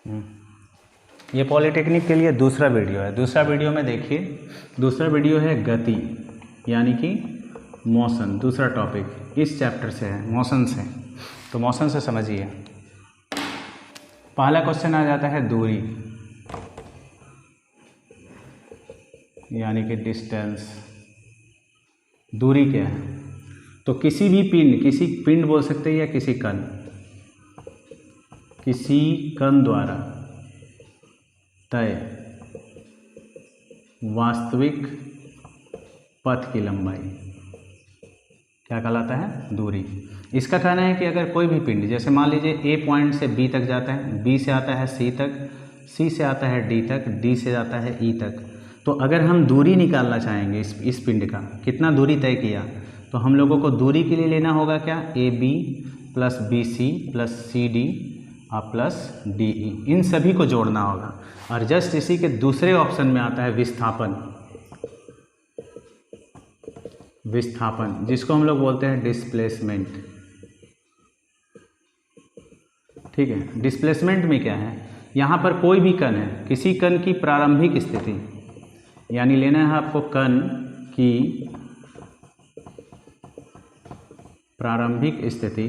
ये पॉलिटेक्निक के लिए दूसरा वीडियो है। दूसरा वीडियो में देखिए, दूसरा वीडियो है गति यानी कि मोशन। दूसरा टॉपिक इस चैप्टर से है, मोशन से। तो मोशन से समझिए। पहला क्वेश्चन आ जाता है दूरी यानी कि डिस्टेंस। दूरी क्या है? तो किसी भी पिंड, किसी पिंड बोल सकते हैं या किसी कण द्वारा तय वास्तविक पथ की लंबाई क्या कहलाता है? दूरी। इसका कहना है कि अगर कोई भी पिंड, जैसे मान लीजिए ए पॉइंट से बी तक जाता है, बी से आता है सी तक, सी से आता है डी तक, डी से जाता है ई तक, तो अगर हम दूरी निकालना चाहेंगे इस पिंड का, कितना दूरी तय किया, तो हम लोगों को दूरी के लिए लेना होगा क्या? A B plus B C plus C D और प्लस डी ई, इन सभी को जोड़ना होगा। और जस्ट इसी के दूसरे ऑप्शन में आता है विस्थापन। विस्थापन जिसको हम लोग बोलते हैं डिस्प्लेसमेंट। ठीक है, डिस्प्लेसमेंट में क्या है? यहाँ पर कोई भी कण है, किसी कण की प्रारंभिक स्थिति, यानी लेना है आपको कण की प्रारंभिक स्थिति,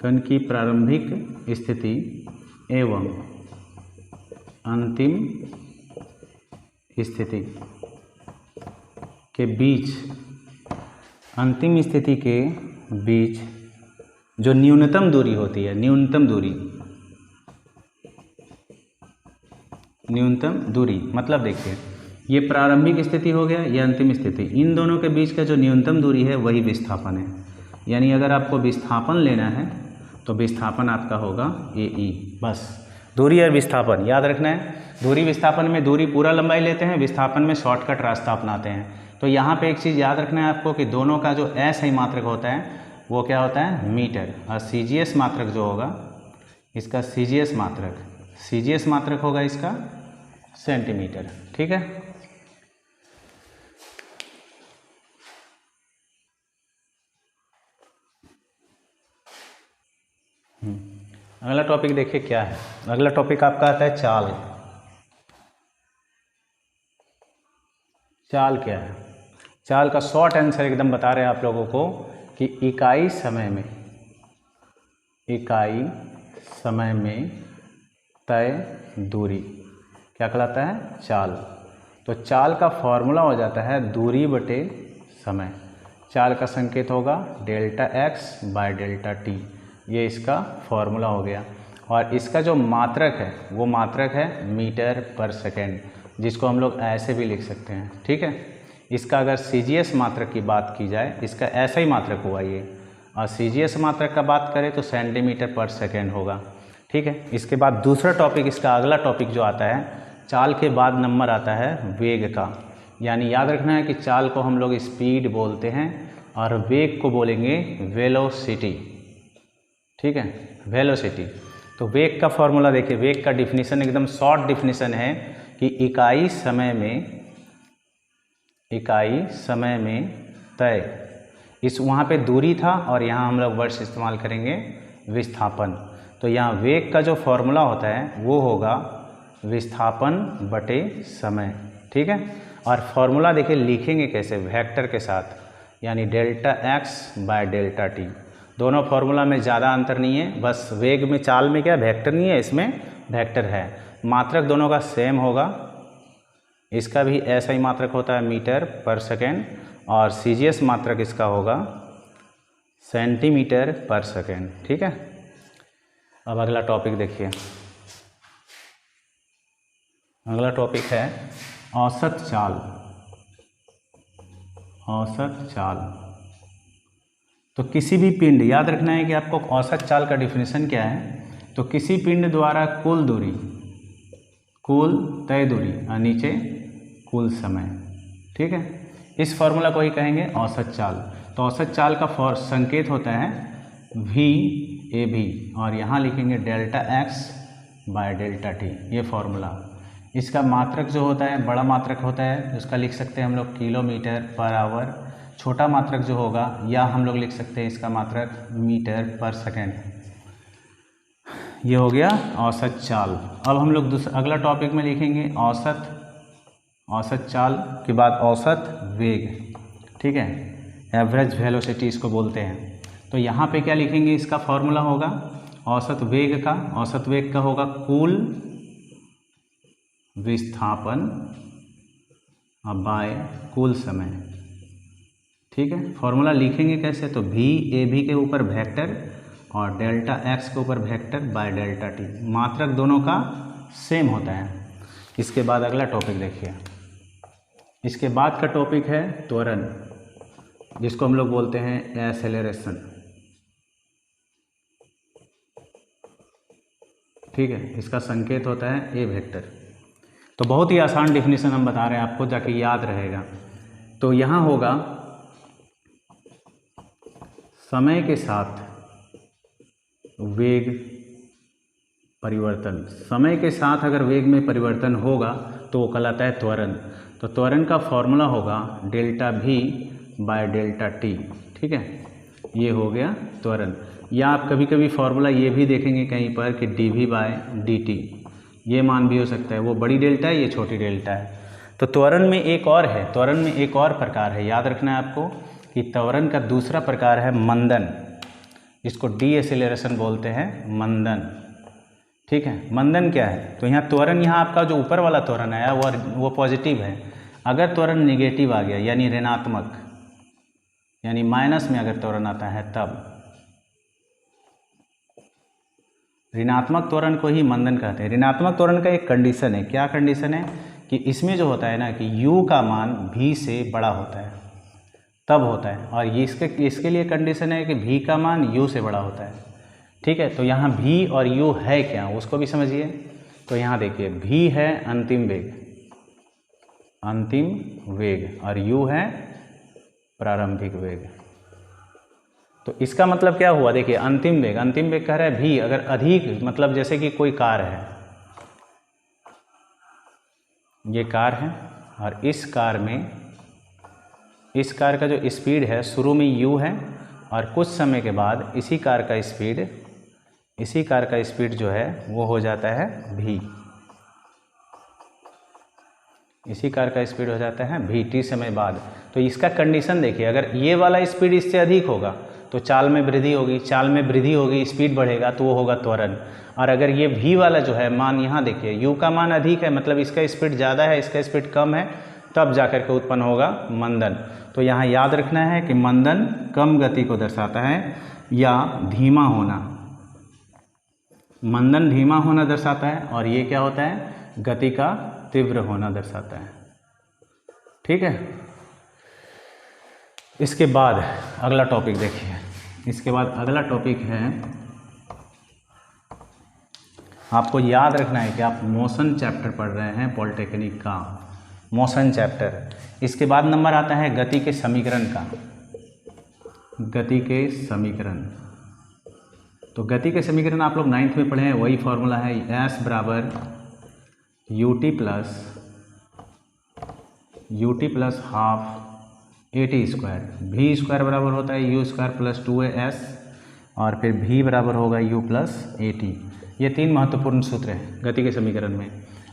कण की प्रारंभिक स्थिति एवं अंतिम स्थिति के बीच, अंतिम स्थिति के बीच जो न्यूनतम दूरी होती है, न्यूनतम दूरी मतलब देखिए, ये प्रारंभिक स्थिति हो गया, ये अंतिम स्थिति, इन दोनों के बीच का जो न्यूनतम दूरी है वही विस्थापन है। यानी अगर आपको विस्थापन लेना है तो विस्थापन आपका होगा ए ई। बस दूरी और विस्थापन याद रखना है। दूरी विस्थापन में दूरी पूरा लंबाई लेते हैं, विस्थापन में शॉर्टकट रास्ता अपनाते हैं। तो यहाँ पे एक चीज़ याद रखना है आपको कि दोनों का जो असही मात्रक होता है वो क्या होता है? मीटर। और सीजीएस मात्रक जो होगा इसका, सीजीएस मात्रक होगा इसका सेंटीमीटर। ठीक है, अगला टॉपिक देखिए क्या है। अगला टॉपिक आपका आता है चाल। चाल क्या है? चाल का शॉर्ट आंसर एकदम बता रहे हैं आप लोगों को कि इकाई समय में तय दूरी क्या कहलाता है? चाल। तो चाल का फॉर्मूला हो जाता है दूरी बटे समय। चाल का संकेत होगा delta x by delta T, ये इसका फॉर्मूला हो गया। और इसका जो मात्रक है वो मात्रक है मीटर पर सेकेंड, जिसको हम लोग ऐसे भी लिख सकते हैं। ठीक है, इसका अगर सीजीएस मात्रक की बात की जाए, इसका ऐसा ही मात्रक हुआ ये, और सीजीएस मात्रक का बात करें तो सेंटीमीटर पर सेकेंड होगा। ठीक है, इसके बाद दूसरा टॉपिक, इसका अगला टॉपिक जो आता है, चाल के बाद नंबर आता है वेग का। यानी याद रखना है कि चाल को हम लोग स्पीड बोलते हैं और वेग को बोलेंगे वेलोसिटी। ठीक है, वेलोसिटी। तो वेग का फॉर्मूला देखिए, वेग का डिफिनीशन एकदम शॉर्ट डिफिनीशन है कि इकाई समय में तय, इस वहाँ पे दूरी था और यहाँ हम लोग वर्ड्स इस्तेमाल करेंगे विस्थापन। तो यहाँ वेग का जो फॉर्मूला होता है वो होगा विस्थापन बटे समय। ठीक है, और फॉर्मूला देखिए लिखेंगे कैसे? वेक्टर के साथ, यानी delta x by delta T. दोनों फॉर्मूला में ज़्यादा अंतर नहीं है, बस वेग में, चाल में क्या वेक्टर नहीं है, इसमें वेक्टर है। मात्रक दोनों का सेम होगा, इसका भी ऐसा ही मात्रक होता है मीटर पर सेकेंड, और सीजीएस मात्रक इसका होगा सेंटीमीटर पर सेकेंड। ठीक है, अब अगला टॉपिक देखिए। अगला टॉपिक है औसत चाल। औसत चाल। तो किसी भी पिंड, याद रखना है कि आपको औसत चाल का डिफिनीशन क्या है। तो किसी पिंड द्वारा कुल दूरी, कुल तय दूरी और नीचे कुल समय। ठीक है, इस फॉर्मूला को ही कहेंगे औसत चाल। तो औसत चाल का संकेत होता है वी ए भी, और यहाँ लिखेंगे delta x by delta T, ये फॉर्मूला। इसका मात्रक जो होता है, बड़ा मात्रक होता है, उसका लिख सकते हैं हम लोग किलोमीटर पर आवर। छोटा मात्रक जो होगा, या हम लोग लिख सकते हैं इसका मात्रक मीटर पर सेकेंड। ये हो गया औसत चाल। अब हम लोग अगला टॉपिक में लिखेंगे औसत चाल के बाद औसत वेग, ठीक है, एवरेज वेलोसिटी इसको बोलते हैं। तो यहाँ पे क्या लिखेंगे, इसका फॉर्मूला होगा औसत वेग का होगा कुल विस्थापन बाय कुल समय, ठीक है। फॉर्मूला लिखेंगे कैसे, तो भी ए भी के ऊपर वेक्टर और डेल्टा एक्स के ऊपर वेक्टर बाय डेल्टा टी, मात्रक दोनों का सेम होता है। इसके बाद अगला टॉपिक देखिए, इसके बाद का टॉपिक है त्वरण, जिसको हम लोग बोलते हैं एक्सेलरेशन, ठीक है। इसका संकेत होता है ए वेक्टर। तो बहुत ही आसान डिफिनीशन हम बता रहे हैं आपको, जाके याद रहेगा। तो यहाँ होगा समय के साथ वेग परिवर्तन, समय के साथ अगर वेग में परिवर्तन होगा तो वो कहलाता है त्वरण। तो त्वरण का फॉर्मूला होगा डेल्टा भी बाय डेल्टा टी, ठीक है। ये हो गया त्वरण। या आप कभी कभी फॉर्मूला ये भी देखेंगे कहीं पर कि D V by D T, ये मान भी हो सकता है, वो बड़ी डेल्टा है, ये छोटी डेल्टा है। तो त्वरण में एक और है, त्वरण में एक और प्रकार है, याद रखना है आपको कि त्वरण का दूसरा प्रकार है मंदन, इसको डी एक्सेलरेशन बोलते हैं, मंदन, ठीक है। मंदन क्या है, तो यहाँ त्वरण, यहाँ आपका जो ऊपर वाला त्वरण आया वो पॉजिटिव है। अगर त्वरण निगेटिव आ गया यानी ऋणात्मक, यानी माइनस में अगर त्वरण आता है तब, ऋणात्मक त्वरण को ही मंदन कहते हैं। ऋणात्मक त्वरण का एक कंडीशन है, क्या कंडीशन है कि इसमें जो होता है ना कि u का मान v से बड़ा होता है, तब होता है। और ये इसके लिए कंडीशन है कि v का मान u से बड़ा होता है, ठीक है। तो यहाँ v और u है क्या, उसको भी समझिए। तो यहाँ देखिए v है अंतिम वेग और u है प्रारंभिक वेग। तो इसका मतलब क्या हुआ, देखिए अंतिम वेग कह रहा है भी, अगर अधिक, मतलब जैसे कि कोई कार है, ये कार है और इस कार का जो स्पीड है शुरू में u है और कुछ समय के बाद इसी कार का स्पीड जो है वो हो जाता है v, इसी कार का स्पीड हो जाता है v t समय बाद। तो इसका कंडीशन देखिए, अगर ये वाला स्पीड इससे अधिक होगा तो चाल में वृद्धि होगी, स्पीड बढ़ेगा तो वो होगा त्वरण। और अगर ये v वाला जो है मान, यहाँ देखिए u का मान अधिक है, मतलब इसका स्पीड ज़्यादा है, इसका स्पीड कम है, तब जाकर के उत्पन्न होगा मंदन। तो यहाँ याद रखना है कि मंदन कम गति को दर्शाता है या धीमा होना, मंदन धीमा होना दर्शाता है, और ये क्या होता है, गति का तीव्र होना दर्शाता है, ठीक है। इसके बाद अगला टॉपिक देखिए, इसके बाद अगला टॉपिक है, आपको याद रखना है कि आप मोशन चैप्टर पढ़ रहे हैं पॉलिटेक्निक का, मोशन चैप्टर। इसके बाद नंबर आता है गति के समीकरण का, गति के समीकरण। तो गति के समीकरण आप लोग 9th में पढ़े हैं, वही फॉर्मूला है S बराबर ut plus half AT square, v square बराबर होता है u स्क्वायर प्लस 2as, और फिर v बराबर होगा u प्लस AT। ये तीन महत्वपूर्ण सूत्र हैं गति के समीकरण में।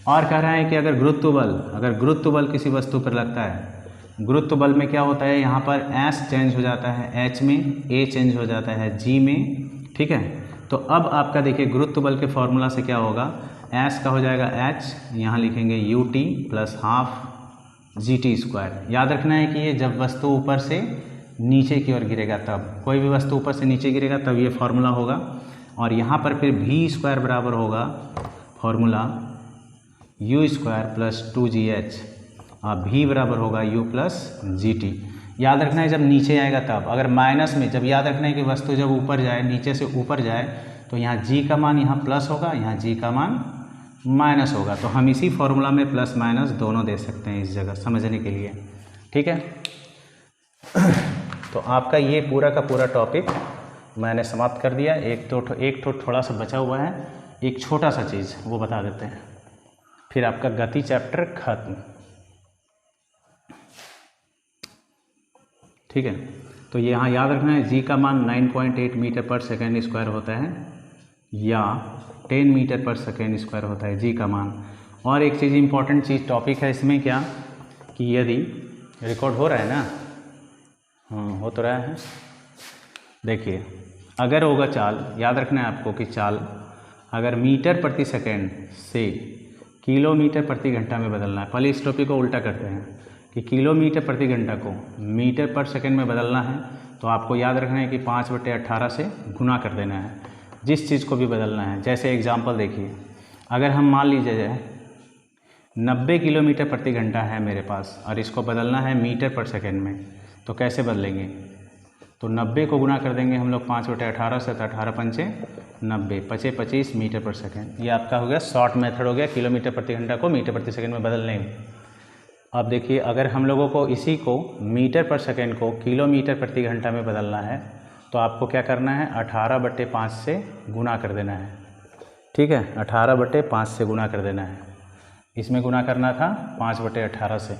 और कह रहा है कि अगर गुरुत्व बल किसी वस्तु पर लगता है, गुरुत्व बल में क्या होता है, यहाँ पर S चेंज हो जाता है H में, A चेंज हो जाता है G में, ठीक है। तो अब आपका देखिए गुरुत्व बल के फॉर्मूला से क्या होगा, S का हो जाएगा H, यहाँ लिखेंगे ut plus half GT square. याद रखना है कि ये जब वस्तु ऊपर से नीचे की ओर गिरेगा, तब कोई भी वस्तु ऊपर से नीचे गिरेगा तब ये फॉर्मूला होगा। और यहाँ पर फिर v स्क्वायर बराबर होगा formula u square plus 2gh, और v बराबर होगा u प्लस gt। याद रखना है जब नीचे आएगा तब, अगर माइनस में, जब याद रखना है कि वस्तु जब ऊपर जाए, नीचे से ऊपर जाए, तो यहाँ g का मान यहाँ प्लस होगा, यहाँ g का मान माइनस होगा। तो हम इसी फॉर्मूला में प्लस माइनस दोनों दे सकते हैं इस जगह समझने के लिए, ठीक है। तो आपका ये पूरा का पूरा टॉपिक मैंने समाप्त कर दिया। एक थोड़ा सा बचा हुआ है, एक छोटा सा चीज़ वो बता देते हैं, फिर आपका गति चैप्टर खत्म, ठीक है। तो यहाँ याद रखना है g का मान 9.8 मीटर पर सेकेंड स्क्वायर होता है, या 10 मीटर पर सेकेंड स्क्वायर होता है जी का मान। और एक चीज़ इम्पॉर्टेंट चीज़ टॉपिक है इसमें क्या, कि यदि रिकॉर्ड हो रहा है ना, हाँ हो तो रहा है, देखिए अगर होगा चाल, याद रखना है आपको कि चाल अगर मीटर प्रति सेकेंड से किलोमीटर प्रति घंटा में बदलना है। पहले इस टॉपिक को उल्टा करते हैं कि किलोमीटर प्रति घंटा को मीटर पर सेकेंड में बदलना है, तो आपको याद रखना है कि 5/18 से गुना कर देना है जिस चीज़ को भी बदलना है। जैसे एग्जांपल देखिए, अगर हम मान लीजिए जाए 90 किलोमीटर प्रति घंटा है मेरे पास और इसको बदलना है मीटर पर सेकेंड में, तो कैसे बदलेंगे, तो 90 को गुना कर देंगे हम लोग 5/18 से, तो 18 पंचे 90, 25 मीटर पर सेकेंड। ये आपका हो गया शॉर्ट मेथड हो गया किलोमीटर प्रति घंटा को मीटर प्रति सेकेंड में बदलने में। अब देखिए अगर हम लोगों को इसी को मीटर पर सेकेंड को किलोमीटर प्रति घंटा में बदलना है, तो आपको क्या करना है, 18/5 से गुना कर देना है। ठीक है, 18/5 से गुना कर देना है। इसमें गुना करना था 5/18 से।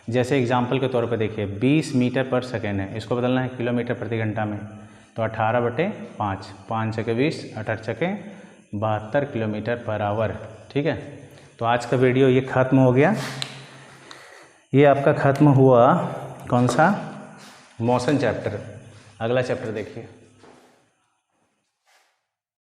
जैसे एग्जाम्पल के तौर पे देखिए 20 मीटर पर सेकेंड है, इसको बदलना है किलोमीटर प्रति घंटा में, तो 18/5, 5 × 20, 18 × 72 किलोमीटर पर आवर। ठीक है, तो आज का वीडियो ये ख़त्म हो गया। ये आपका ख़त्म हुआ कौन सा, मोशन चैप्टर। अगला चैप्टर देखिए।